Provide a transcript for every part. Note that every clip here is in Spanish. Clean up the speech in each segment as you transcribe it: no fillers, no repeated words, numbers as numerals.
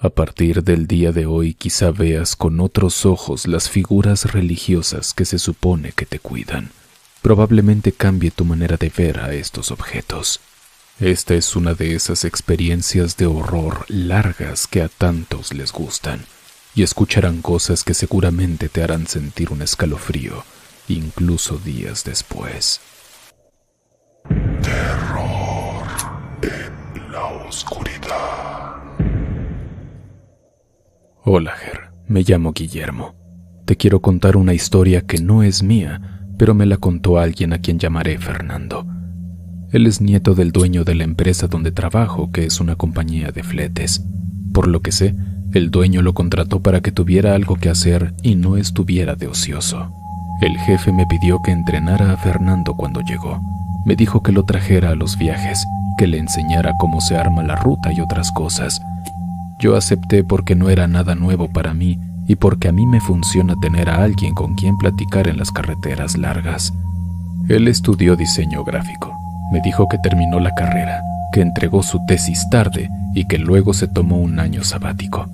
A partir del día de hoy quizá veas con otros ojos las figuras religiosas que se supone que te cuidan. Probablemente cambie tu manera de ver a estos objetos. Esta es una de esas experiencias de horror largas que a tantos les gustan, y escucharán cosas que seguramente te harán sentir un escalofrío, incluso días después. Terror en la oscuridad. Hola, Ger. Me llamo Guillermo. Te quiero contar una historia que no es mía, pero me la contó alguien a quien llamaré Fernando. Él es nieto del dueño de la empresa donde trabajo, que es una compañía de fletes. Por lo que sé, el dueño lo contrató para que tuviera algo que hacer y no estuviera de ocioso. El jefe me pidió que entrenara a Fernando cuando llegó. Me dijo que lo trajera a los viajes, que le enseñara cómo se arma la ruta y otras cosas. Yo acepté porque no era nada nuevo para mí y porque a mí me funciona tener a alguien con quien platicar en las carreteras largas. Él estudió diseño gráfico. Me dijo que terminó la carrera, que entregó su tesis tarde y que luego se tomó un año sabático.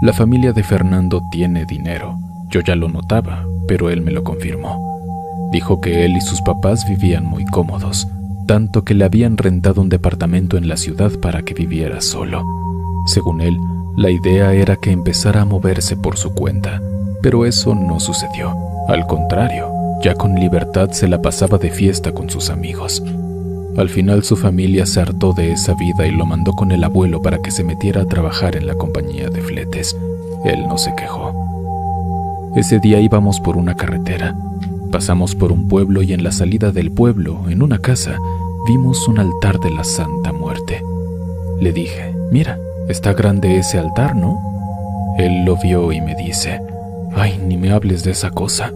La familia de Fernando tiene dinero. Yo ya lo notaba, pero él me lo confirmó. Dijo que él y sus papás vivían muy cómodos, tanto que le habían rentado un departamento en la ciudad para que viviera solo. Según él, la idea era que empezara a moverse por su cuenta, pero eso no sucedió. Al contrario, ya con libertad se la pasaba de fiesta con sus amigos. Al final su familia se hartó de esa vida y lo mandó con el abuelo para que se metiera a trabajar en la compañía de fletes. Él no se quejó. Ese día íbamos por una carretera. Pasamos por un pueblo y en la salida del pueblo, en una casa, vimos un altar de la Santa Muerte. Le dije, mira, está grande ese altar, ¿no? Él lo vio y me dice, ay, ni me hables de esa cosa.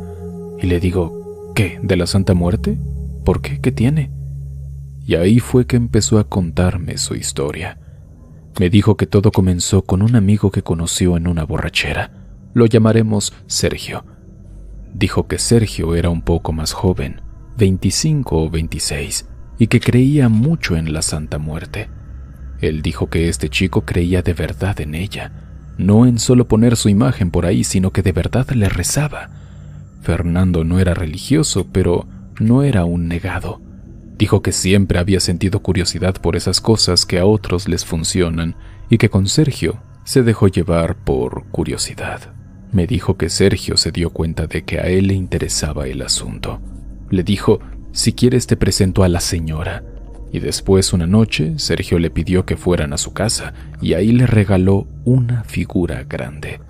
Y le digo, ¿qué? ¿De la Santa Muerte? ¿Por qué? ¿Qué tiene? Y ahí fue que empezó a contarme su historia. Me dijo que todo comenzó con un amigo que conoció en una borrachera. Lo llamaremos Sergio. Dijo que Sergio era un poco más joven, 25 o 26, y que creía mucho en la Santa Muerte. Él dijo que este chico creía de verdad en ella, no en solo poner su imagen por ahí, sino que de verdad le rezaba. Fernando no era religioso, pero no era un negado. Dijo que siempre había sentido curiosidad por esas cosas que a otros les funcionan y que con Sergio se dejó llevar por curiosidad. Me dijo que Sergio se dio cuenta de que a él le interesaba el asunto. Le dijo, si quieres te presento a la señora. Y después una noche, Sergio le pidió que fueran a su casa y ahí le regaló una figura grande.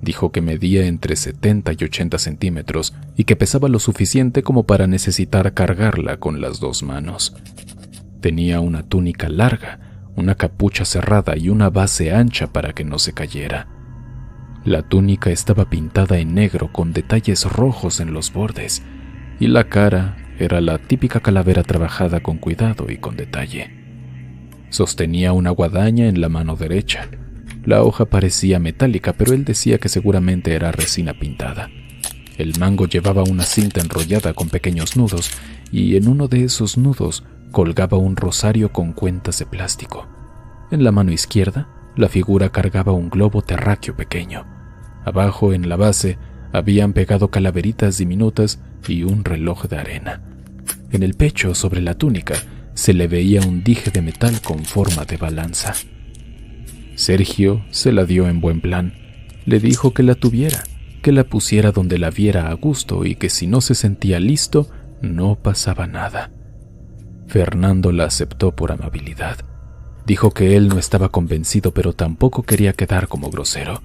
Dijo que medía entre 70 y 80 centímetros y que pesaba lo suficiente como para necesitar cargarla con las dos manos. Tenía una túnica larga, una capucha cerrada y una base ancha para que no se cayera. La túnica estaba pintada en negro con detalles rojos en los bordes y la cara era la típica calavera trabajada con cuidado y con detalle. Sostenía una guadaña en la mano derecha. La hoja parecía metálica, pero él decía que seguramente era resina pintada. El mango llevaba una cinta enrollada con pequeños nudos y en uno de esos nudos colgaba un rosario con cuentas de plástico. En la mano izquierda, la figura cargaba un globo terráqueo pequeño. Abajo, en la base, habían pegado calaveritas diminutas y un reloj de arena. En el pecho, sobre la túnica, se le veía un dije de metal con forma de balanza. Sergio se la dio en buen plan. Le dijo que la tuviera, que la pusiera donde la viera a gusto y que si no se sentía listo, no pasaba nada. Fernando la aceptó por amabilidad. Dijo que él no estaba convencido, pero tampoco quería quedar como grosero,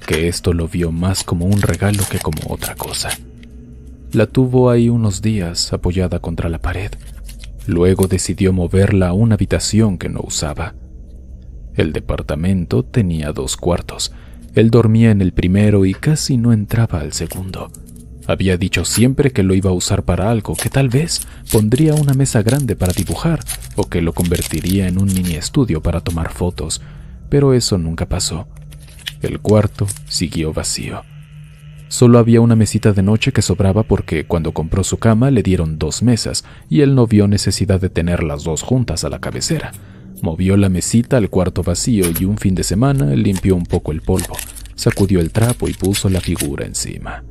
que esto lo vio más como un regalo que como otra cosa. La tuvo ahí unos días apoyada contra la pared. Luego decidió moverla a una habitación que no usaba. El departamento tenía 2 cuartos. Él dormía en el primero y casi no entraba al segundo. Había dicho siempre que lo iba a usar para algo, que tal vez pondría una mesa grande para dibujar o que lo convertiría en un mini estudio para tomar fotos, pero eso nunca pasó. El cuarto siguió vacío. Solo había una mesita de noche que sobraba porque cuando compró su cama le dieron 2 mesas y él no vio necesidad de tener las 2 juntas a la cabecera. Movió la mesita al cuarto vacío y un fin de semana limpió un poco el polvo, sacudió el trapo y puso la figura encima.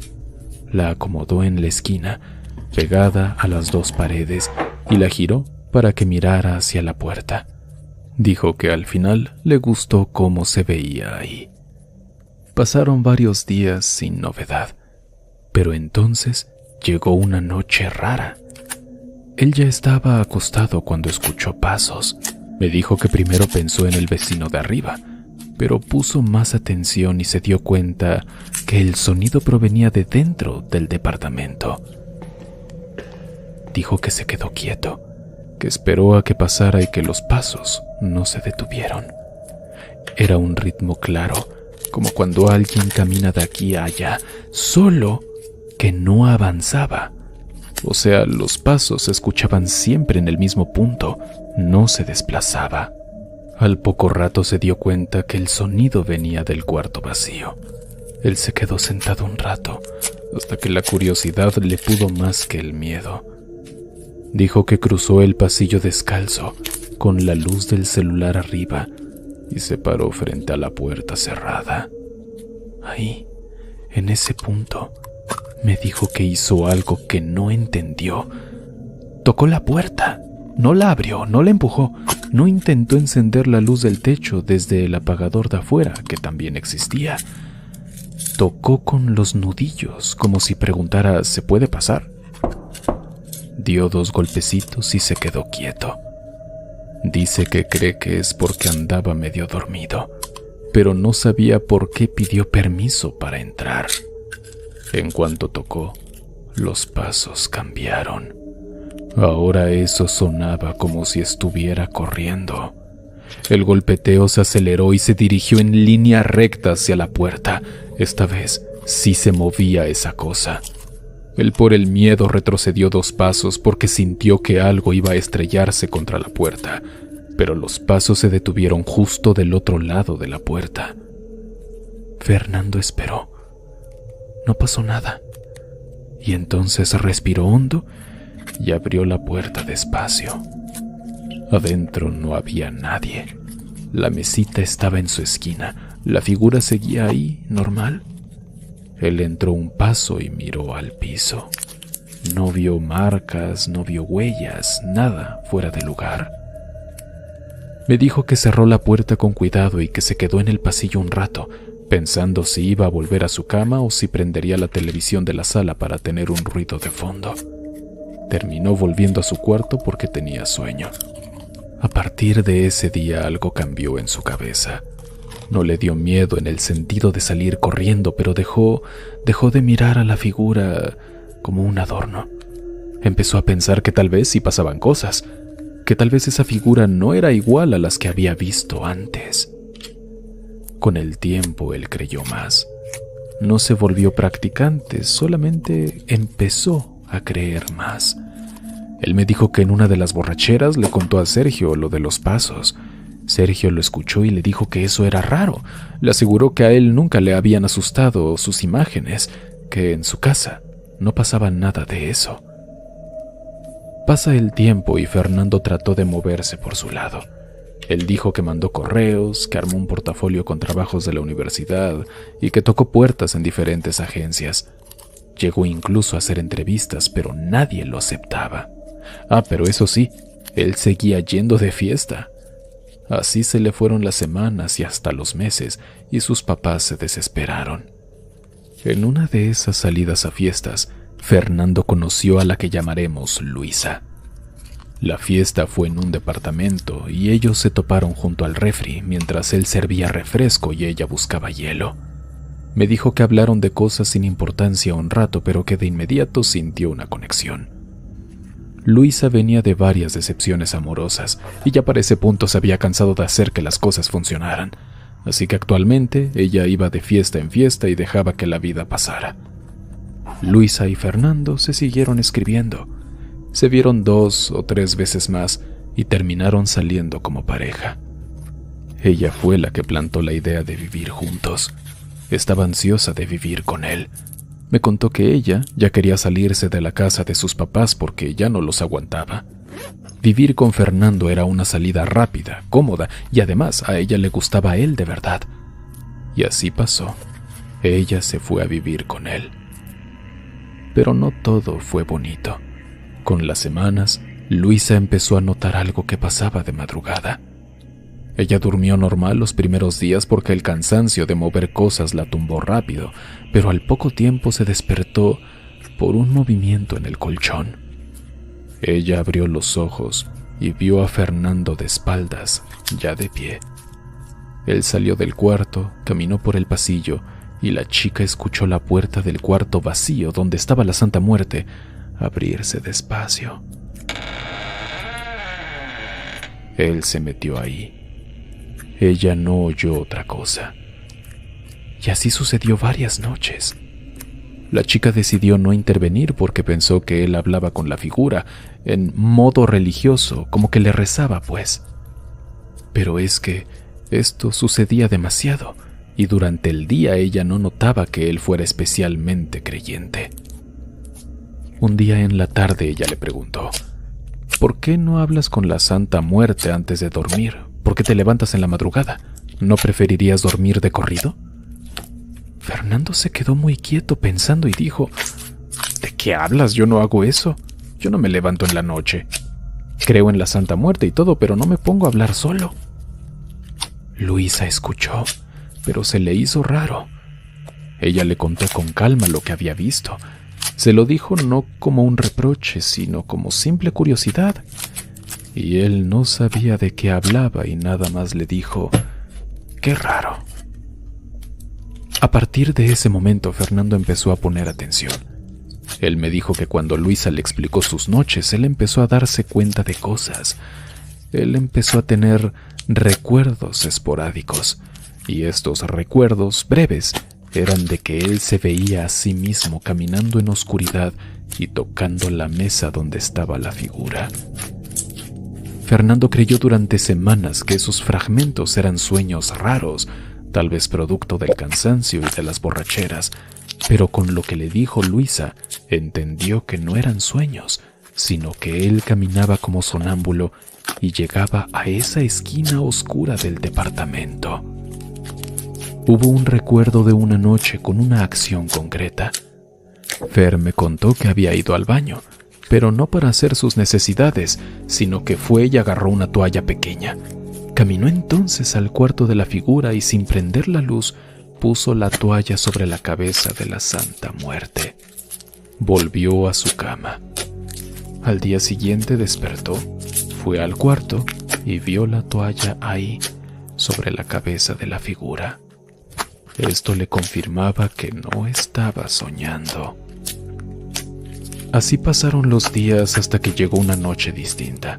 La acomodó en la esquina, pegada a las dos paredes, y la giró para que mirara hacia la puerta. Dijo que al final le gustó cómo se veía ahí. Pasaron varios días sin novedad, pero entonces llegó una noche rara. Él ya estaba acostado cuando escuchó pasos. Me dijo que primero pensó en el vecino de arriba, pero puso más atención y se dio cuenta que el sonido provenía de dentro del departamento. Dijo que se quedó quieto, que esperó a que pasara y que los pasos no se detuvieron. Era un ritmo claro, como cuando alguien camina de aquí a allá, solo que no avanzaba. O sea, los pasos se escuchaban siempre en el mismo punto, no se desplazaba. Al poco rato se dio cuenta que el sonido venía del cuarto vacío. Él se quedó sentado un rato, hasta que la curiosidad le pudo más que el miedo. Dijo que cruzó el pasillo descalzo, con la luz del celular arriba, y se paró frente a la puerta cerrada. Ahí, en ese punto, me dijo que hizo algo que no entendió. Tocó la puerta. No la abrió, no la empujó, no intentó encender la luz del techo desde el apagador de afuera, que también existía. Tocó con los nudillos, como si preguntara, ¿se puede pasar? Dio 2 golpecitos y se quedó quieto. Dice que cree que es porque andaba medio dormido, pero no sabía por qué pidió permiso para entrar. En cuanto tocó, los pasos cambiaron. Ahora eso sonaba como si estuviera corriendo. El golpeteo se aceleró y se dirigió en línea recta hacia la puerta. Esta vez sí se movía esa cosa. Él por el miedo retrocedió 2 pasos porque sintió que algo iba a estrellarse contra la puerta, pero los pasos se detuvieron justo del otro lado de la puerta. Fernando esperó. No pasó nada. Y entonces respiró hondo y abrió la puerta despacio. Adentro no había nadie. La mesita estaba en su esquina. La figura seguía ahí, normal. Él entró un paso y miró al piso. No vio marcas, no vio huellas, nada fuera de lugar. Me dijo que cerró la puerta con cuidado y que se quedó en el pasillo un rato, pensando si iba a volver a su cama o si prendería la televisión de la sala para tener un ruido de fondo. Terminó volviendo a su cuarto porque tenía sueño. A partir de ese día algo cambió en su cabeza. No le dio miedo en el sentido de salir corriendo, pero dejó de mirar a la figura como un adorno. Empezó a pensar que tal vez sí pasaban cosas, que tal vez esa figura no era igual a las que había visto antes. Con el tiempo él creyó más. No se volvió practicante, solamente empezó a creer más. Él me dijo que en una de las borracheras le contó a Sergio lo de los pasos. Sergio lo escuchó y le dijo que eso era raro. Le aseguró que a él nunca le habían asustado sus imágenes, que en su casa no pasaba nada de eso. Pasa el tiempo y Fernando trató de moverse por su lado. Él dijo que mandó correos, que armó un portafolio con trabajos de la universidad y que tocó puertas en diferentes agencias. Llegó incluso a hacer entrevistas, pero nadie lo aceptaba. Pero eso sí, él seguía yendo de fiesta. Así se le fueron las semanas y hasta los meses, y sus papás se desesperaron. En una de esas salidas a fiestas, Fernando conoció a la que llamaremos Luisa. La fiesta fue en un departamento y ellos se toparon junto al refri mientras él servía refresco y ella buscaba hielo. Me dijo que hablaron de cosas sin importancia un rato, pero que de inmediato sintió una conexión. Luisa venía de varias decepciones amorosas y ya para ese punto se había cansado de hacer que las cosas funcionaran, así que actualmente ella iba de fiesta en fiesta y dejaba que la vida pasara. Luisa y Fernando se siguieron escribiendo. Se vieron 2 o 3 veces más y terminaron saliendo como pareja. Ella fue la que plantó la idea de vivir juntos. Estaba ansiosa de vivir con él. Me contó que ella ya quería salirse de la casa de sus papás porque ya no los aguantaba. Vivir con Fernando era una salida rápida, cómoda, y además a ella le gustaba a él de verdad. Y así pasó. Ella se fue a vivir con él. Pero no todo fue bonito. Con las semanas, Luisa empezó a notar algo que pasaba de madrugada. Ella durmió normal los primeros días porque el cansancio de mover cosas la tumbó rápido, pero al poco tiempo se despertó por un movimiento en el colchón. Ella abrió los ojos y vio a Fernando de espaldas, ya de pie. Él salió del cuarto, caminó por el pasillo y la chica escuchó la puerta del cuarto vacío donde estaba la Santa Muerte abrirse despacio. Él se metió ahí. Ella no oyó otra cosa. Y así sucedió varias noches. La chica decidió no intervenir porque pensó que él hablaba con la figura, en modo religioso, como que le rezaba, pues. Pero es que esto sucedía demasiado, y durante el día ella no notaba que él fuera especialmente creyente. Un día en la tarde ella le preguntó: ¿por qué no hablas con la Santa Muerte antes de dormir? ¿Por qué te levantas en la madrugada? ¿No preferirías dormir de corrido? Fernando se quedó muy quieto pensando y dijo: ¿de qué hablas? Yo no hago eso. Yo no me levanto en la noche. Creo en la Santa Muerte y todo, pero no me pongo a hablar solo. Luisa escuchó, pero se le hizo raro. Ella le contó con calma lo que había visto. Se lo dijo no como un reproche, sino como simple curiosidad. Y él no sabía de qué hablaba y nada más le dijo: «Qué raro». A partir de ese momento, Fernando empezó a poner atención. Él me dijo que cuando Luisa le explicó sus noches, él empezó a darse cuenta de cosas. Él empezó a tener recuerdos esporádicos, y estos recuerdos breves eran de que él se veía a sí mismo caminando en oscuridad y tocando la mesa donde estaba la figura. Fernando creyó durante semanas que esos fragmentos eran sueños raros, tal vez producto del cansancio y de las borracheras, pero con lo que le dijo Luisa, entendió que no eran sueños, sino que él caminaba como sonámbulo y llegaba a esa esquina oscura del departamento. Hubo un recuerdo de una noche con una acción concreta. Fer me contó que había ido al baño, pero no para hacer sus necesidades, sino que fue y agarró una toalla pequeña. Caminó entonces al cuarto de la figura y sin prender la luz, puso la toalla sobre la cabeza de la Santa Muerte. Volvió a su cama. Al día siguiente despertó, fue al cuarto y vio la toalla ahí, sobre la cabeza de la figura. Esto le confirmaba que no estaba soñando. Así pasaron los días hasta que llegó una noche distinta.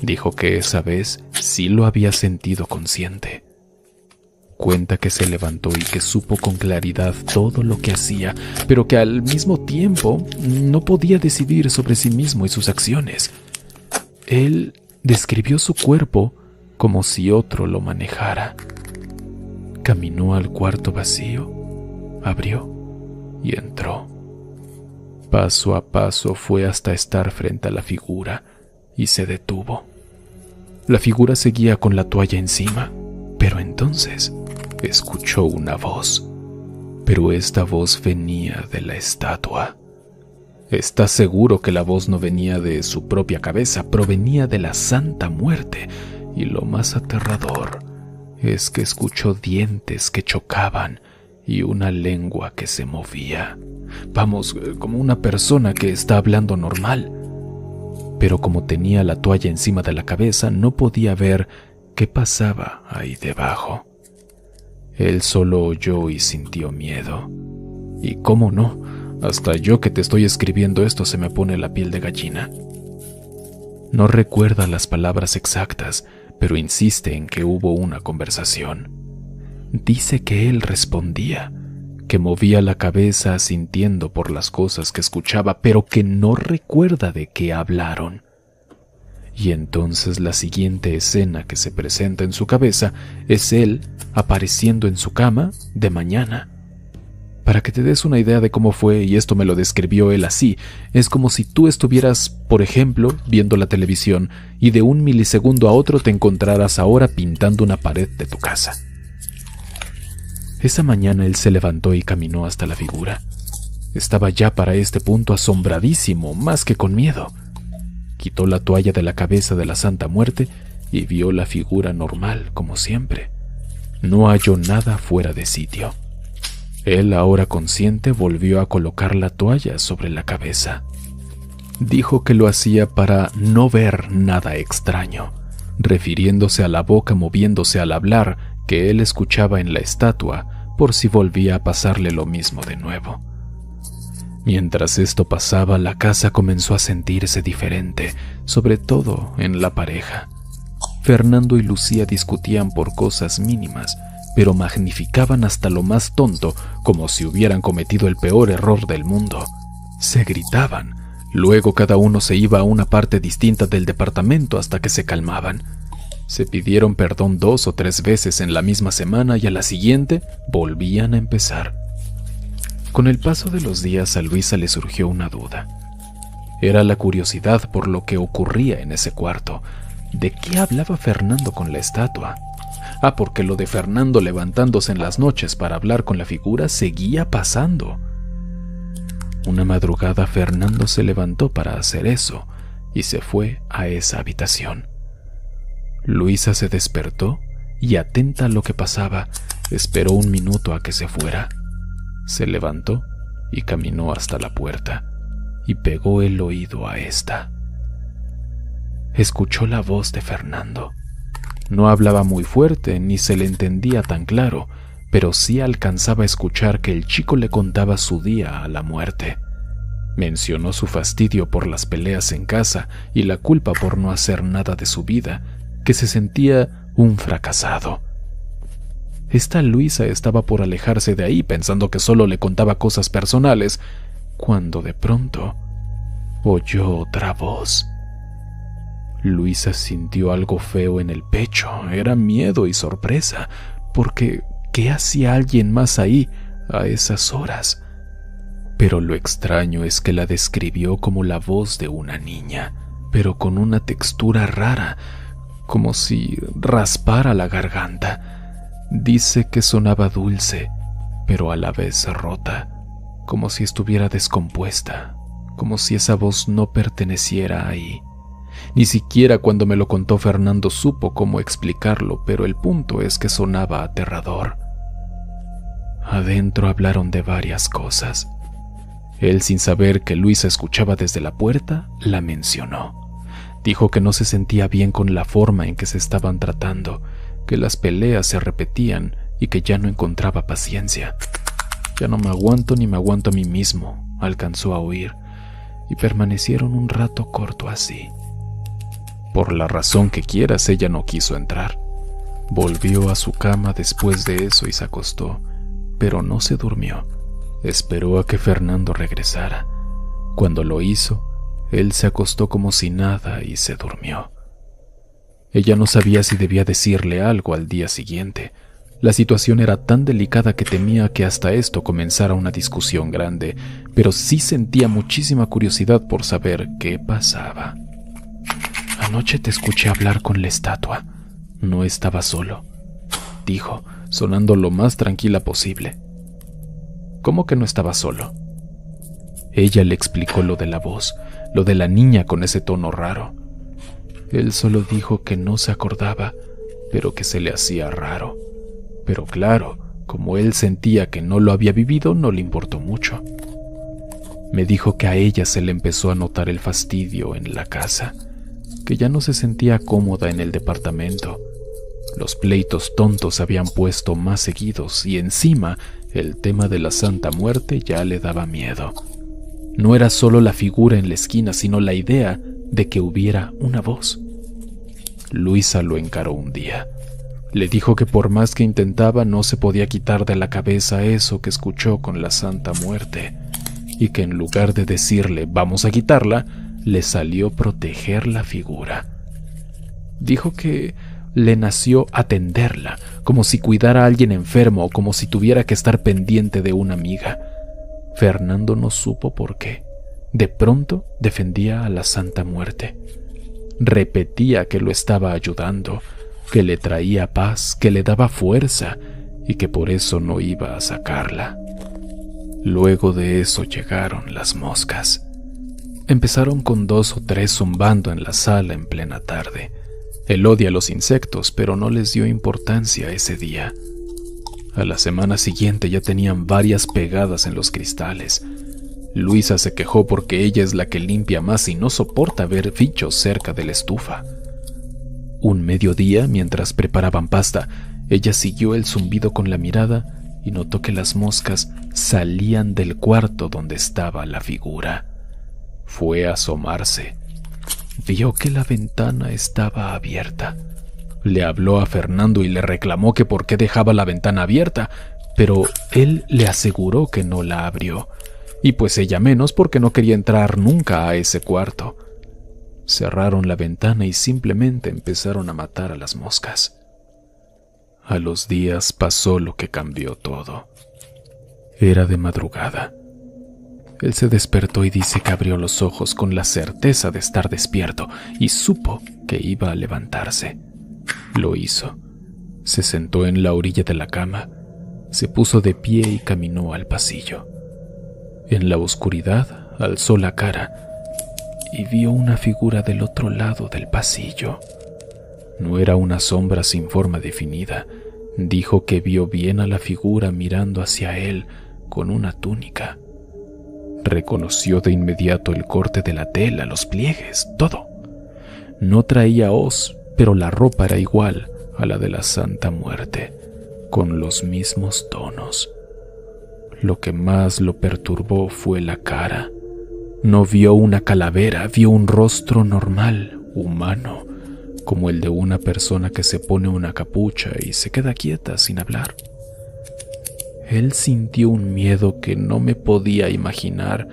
Dijo que esa vez sí lo había sentido consciente. Cuenta que se levantó y que supo con claridad todo lo que hacía, pero que al mismo tiempo no podía decidir sobre sí mismo y sus acciones. Él describió su cuerpo como si otro lo manejara. Caminó al cuarto vacío, abrió y entró. Paso a paso fue hasta estar frente a la figura y se detuvo. La figura seguía con la toalla encima, pero entonces escuchó una voz. Pero esta voz venía de la estatua. Está seguro que la voz no venía de su propia cabeza, provenía de la Santa Muerte, y lo más aterrador es que escuchó dientes que chocaban y una lengua que se movía. Vamos, como una persona que está hablando normal. Pero como tenía la toalla encima de la cabeza, no podía ver qué pasaba ahí debajo. Él solo oyó y sintió miedo. Y cómo no, hasta yo que te estoy escribiendo esto se me pone la piel de gallina. No recuerda las palabras exactas, pero insiste en que hubo una conversación. Dice que él respondía, que movía la cabeza asintiendo por las cosas que escuchaba, pero que no recuerda de qué hablaron. Y entonces la siguiente escena que se presenta en su cabeza es él apareciendo en su cama de mañana. Para que te des una idea de cómo fue, y esto me lo describió él así, es como si tú estuvieras, por ejemplo, viendo la televisión y de un milisegundo a otro te encontraras ahora pintando una pared de tu casa. Esa mañana él se levantó y caminó hasta la figura. Estaba ya para este punto asombradísimo, más que con miedo. Quitó la toalla de la cabeza de la Santa Muerte y vio la figura normal, como siempre. No halló nada fuera de sitio. Él, ahora consciente, volvió a colocar la toalla sobre la cabeza. Dijo que lo hacía para no ver nada extraño, refiriéndose a la boca moviéndose al hablar que él escuchaba en la estatua, por si volvía a pasarle lo mismo de nuevo. Mientras esto pasaba, la casa comenzó a sentirse diferente, sobre todo en la pareja. Fernando y Lucía discutían por cosas mínimas, pero magnificaban hasta lo más tonto, como si hubieran cometido el peor error del mundo. Se gritaban, luego cada uno se iba a una parte distinta del departamento hasta que se calmaban. Se pidieron perdón 2 o 3 veces en la misma semana y a la siguiente volvían a empezar. Con el paso de los días a Luisa le surgió una duda. Era la curiosidad por lo que ocurría en ese cuarto. ¿De qué hablaba Fernando con la estatua? Porque lo de Fernando levantándose en las noches para hablar con la figura seguía pasando. Una madrugada Fernando se levantó para hacer eso y se fue a esa habitación. Luisa se despertó y, atenta a lo que pasaba, esperó un minuto a que se fuera. Se levantó y caminó hasta la puerta y pegó el oído a esta. Escuchó la voz de Fernando. No hablaba muy fuerte ni se le entendía tan claro, pero sí alcanzaba a escuchar que el chico le contaba su día a la muerte. Mencionó su fastidio por las peleas en casa y la culpa por no hacer nada de su vida, que se sentía un fracasado. Esta Luisa estaba por alejarse de ahí pensando que solo le contaba cosas personales, cuando de pronto oyó otra voz. Luisa sintió algo feo en el pecho, era miedo y sorpresa, porque ¿qué hacía alguien más ahí a esas horas? Pero lo extraño es que la describió como la voz de una niña, pero con una textura rara, como si raspara la garganta. Dice que sonaba dulce, pero a la vez rota, como si estuviera descompuesta, como si esa voz no perteneciera ahí. Ni siquiera cuando me lo contó Fernando supo cómo explicarlo, pero el punto es que sonaba aterrador. Adentro hablaron de varias cosas. Él, sin saber que Luisa escuchaba desde la puerta, la mencionó. Dijo que no se sentía bien con la forma en que se estaban tratando, que las peleas se repetían y que ya no encontraba paciencia. Ya no me aguanto ni me aguanto a mí mismo, alcanzó a oír, y permanecieron un rato corto así. Por la razón que quieras, ella no quiso entrar. Volvió a su cama después de eso y se acostó, pero no se durmió. Esperó a que Fernando regresara. Cuando lo hizo, él se acostó como si nada y se durmió. Ella no sabía si debía decirle algo al día siguiente. La situación era tan delicada que temía que hasta esto comenzara una discusión grande, pero sí sentía muchísima curiosidad por saber qué pasaba. Anoche te escuché hablar con la estatua. No estaba solo, dijo, sonando lo más tranquila posible. ¿Cómo que no estaba solo? Ella le explicó lo de la voz, lo de la niña con ese tono raro. Él solo dijo que no se acordaba, pero que se le hacía raro. Pero claro, como él sentía que no lo había vivido, no le importó mucho. Me dijo que a ella se le empezó a notar el fastidio en la casa, que ya no se sentía cómoda en el departamento. Los pleitos tontos se habían puesto más seguidos y encima el tema de la Santa Muerte ya le daba miedo. No era solo la figura en la esquina, sino la idea de que hubiera una voz. Luisa lo encaró un día. Le dijo que por más que intentaba no se podía quitar de la cabeza eso que escuchó con la Santa Muerte, y que en lugar de decirle vamos a quitarla, le salió proteger la figura. Dijo que le nació atenderla, como si cuidara a alguien enfermo o como si tuviera que estar pendiente de una amiga. Fernando no supo por qué. De pronto defendía a la Santa Muerte. Repetía que lo estaba ayudando, que le traía paz, que le daba fuerza y que por eso no iba a sacarla. Luego de eso llegaron las moscas. Empezaron con 2 o 3 zumbando en la sala en plena tarde. Él odia a los insectos, pero no les dio importancia ese día. A la semana siguiente ya tenían varias pegadas en los cristales. Luisa se quejó porque ella es la que limpia más y no soporta ver bichos cerca de la estufa. Un mediodía, mientras preparaban pasta, ella siguió el zumbido con la mirada y notó que las moscas salían del cuarto donde estaba la figura. Fue a asomarse. Vio que la ventana estaba abierta. Le habló a Fernando y le reclamó que por qué dejaba la ventana abierta, pero él le aseguró que no la abrió, y pues ella menos porque no quería entrar nunca a ese cuarto. Cerraron la ventana y simplemente empezaron a matar a las moscas. A los días pasó lo que cambió todo. Era de madrugada. Él se despertó y dice que abrió los ojos con la certeza de estar despierto y supo que iba a levantarse. Lo hizo. Se sentó en la orilla de la cama, se puso de pie y caminó al pasillo. En la oscuridad alzó la cara y vio una figura del otro lado del pasillo. No era una sombra sin forma definida. Dijo que vio bien a la figura mirando hacia él con una túnica. Reconoció de inmediato el corte de la tela, los pliegues, todo. No traía hoz, pero la ropa era igual a la de la Santa Muerte, con los mismos tonos. Lo que más lo perturbó fue la cara. No vio una calavera, vio un rostro normal, humano, como el de una persona que se pone una capucha y se queda quieta sin hablar. Él sintió un miedo que no me podía imaginar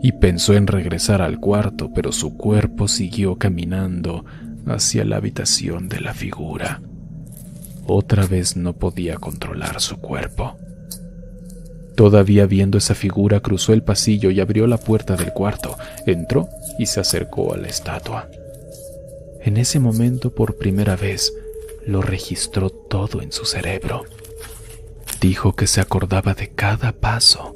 y pensó en regresar al cuarto, pero su cuerpo siguió caminando hacia la habitación de la figura. Otra vez no podía controlar su cuerpo. Todavía viendo esa figura, cruzó el pasillo y abrió la puerta del cuarto. Entró y se acercó a la estatua. En ese momento, por primera vez, lo registró todo en su cerebro. Dijo que se acordaba de cada paso.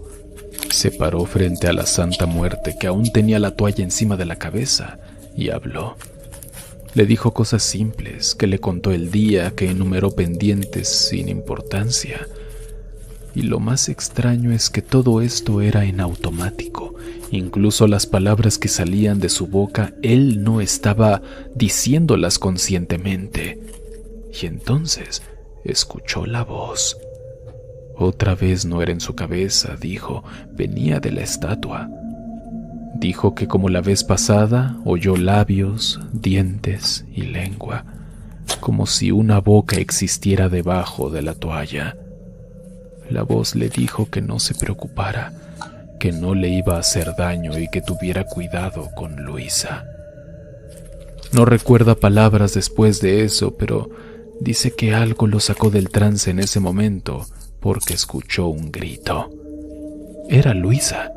Se paró frente a la Santa Muerte, que aún tenía la toalla encima de la cabeza, y habló. Le dijo cosas simples, que le contó el día, que enumeró pendientes sin importancia. Y lo más extraño es que todo esto era en automático. Incluso las palabras que salían de su boca, él no estaba diciéndolas conscientemente. Y entonces escuchó la voz. Otra vez no era en su cabeza, dijo, venía de la estatua. Dijo que como la vez pasada oyó labios, dientes y lengua, como si una boca existiera debajo de la toalla. La voz le dijo que no se preocupara, que no le iba a hacer daño y que tuviera cuidado con Luisa. No recuerda palabras después de eso, pero dice que algo lo sacó del trance en ese momento porque escuchó un grito. Era Luisa.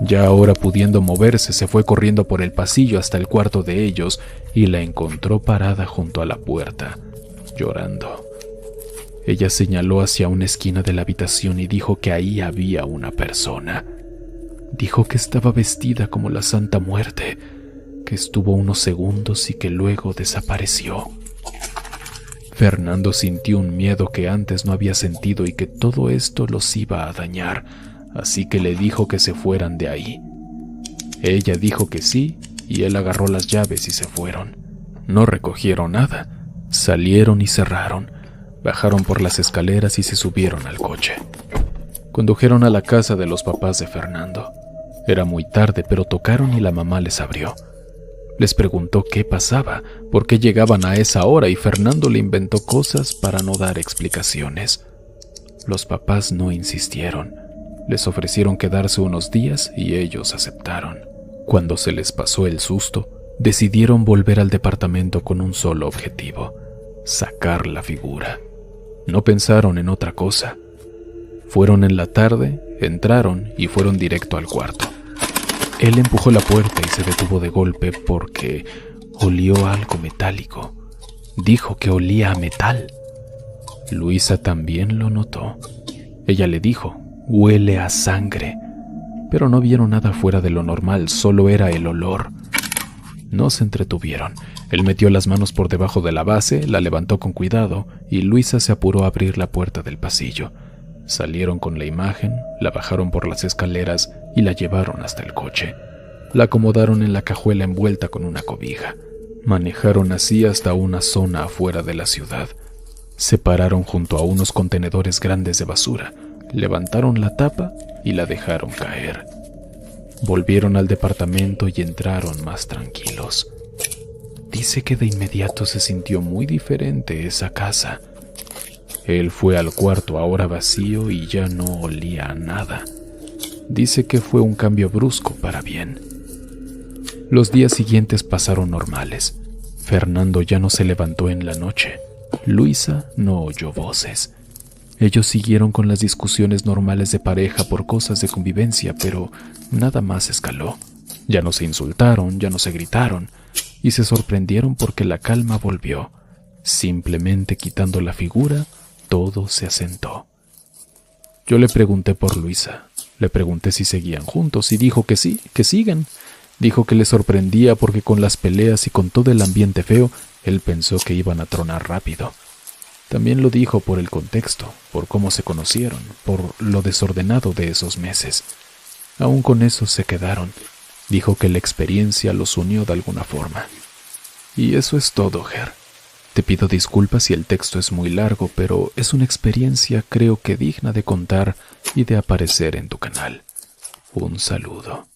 Ya ahora pudiendo moverse, se fue corriendo por el pasillo hasta el cuarto de ellos y la encontró parada junto a la puerta, llorando. Ella señaló hacia una esquina de la habitación y dijo que ahí había una persona. Dijo que estaba vestida como la Santa Muerte, que estuvo unos segundos y que luego desapareció. Fernando sintió un miedo que antes no había sentido y que todo esto los iba a dañar, así que le dijo que se fueran de ahí. Ella dijo que sí y él agarró las llaves y se fueron. No recogieron nada, salieron y cerraron. Bajaron por las escaleras y se subieron al coche. Condujeron a la casa de los papás de Fernando. Era muy tarde, pero tocaron y la mamá les abrió. Les preguntó qué pasaba, por qué llegaban a esa hora y Fernando le inventó cosas para no dar explicaciones. Los papás no insistieron. Les ofrecieron quedarse unos días y ellos aceptaron. Cuando se les pasó el susto, decidieron volver al departamento con un solo objetivo: sacar la figura. No pensaron en otra cosa. Fueron en la tarde Entraron y fueron directo al cuarto. Él empujó la puerta y se detuvo de golpe porque olió algo metálico. Dijo que olía a metal. Luisa también lo notó. Ella le dijo, huele a sangre. Pero no vieron nada fuera de lo normal, solo era el olor. No se entretuvieron. Él metió las manos por debajo de la base, la levantó con cuidado y Luisa se apuró a abrir la puerta del pasillo. Salieron con la imagen, la bajaron por las escaleras y la llevaron hasta el coche. La acomodaron en la cajuela envuelta con una cobija. Manejaron así hasta una zona afuera de la ciudad. Se pararon junto a unos contenedores grandes de basura, levantaron la tapa y la dejaron caer. Volvieron al departamento y entraron más tranquilos. Dice que de inmediato se sintió muy diferente esa casa. Él fue al cuarto ahora vacío y ya no olía a nada. Dice que fue un cambio brusco para bien. Los días siguientes pasaron normales. Fernando ya no se levantó en la noche. Luisa no oyó voces. Ellos siguieron con las discusiones normales de pareja por cosas de convivencia, pero nada más escaló. Ya no se insultaron, ya no se gritaron, y se sorprendieron porque la calma volvió. Simplemente quitando la figura, todo se asentó. Yo le pregunté por Luisa. Le pregunté si seguían juntos y dijo que sí, que siguen. Dijo que le sorprendía porque con las peleas y con todo el ambiente feo, él pensó que iban a tronar rápido. También lo dijo por el contexto, por cómo se conocieron, por lo desordenado de esos meses. Aún con eso se quedaron. Dijo que la experiencia los unió de alguna forma. Y eso es todo, Ger. Te pido disculpas si el texto es muy largo, pero es una experiencia creo que digna de contar y de aparecer en tu canal. Un saludo.